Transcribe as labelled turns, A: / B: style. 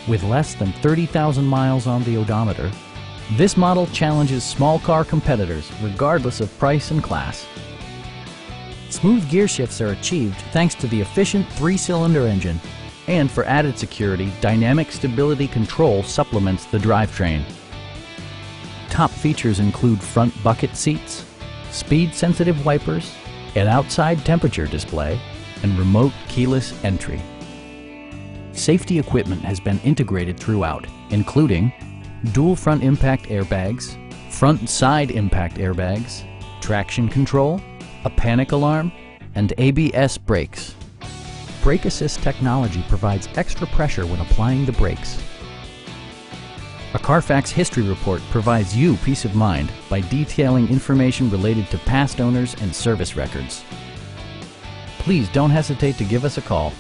A: With less than 30,000 miles on the odometer, this model challenges small car competitors regardless of price and class. Smooth gear shifts are achieved thanks to the efficient 3-cylinder engine. And for added security, dynamic stability control supplements the drivetrain. Top features include front bucket seats, speed-sensitive wipers, an outside temperature display, and remote keyless entry. Safety equipment has been integrated throughout, including dual front impact airbags, front and side impact airbags, traction control, a panic alarm, and ABS brakes. Brake Assist technology provides extra pressure when applying the brakes. A Carfax history report provides you peace of mind by detailing information related to past owners and service records. Please don't hesitate to give us a call.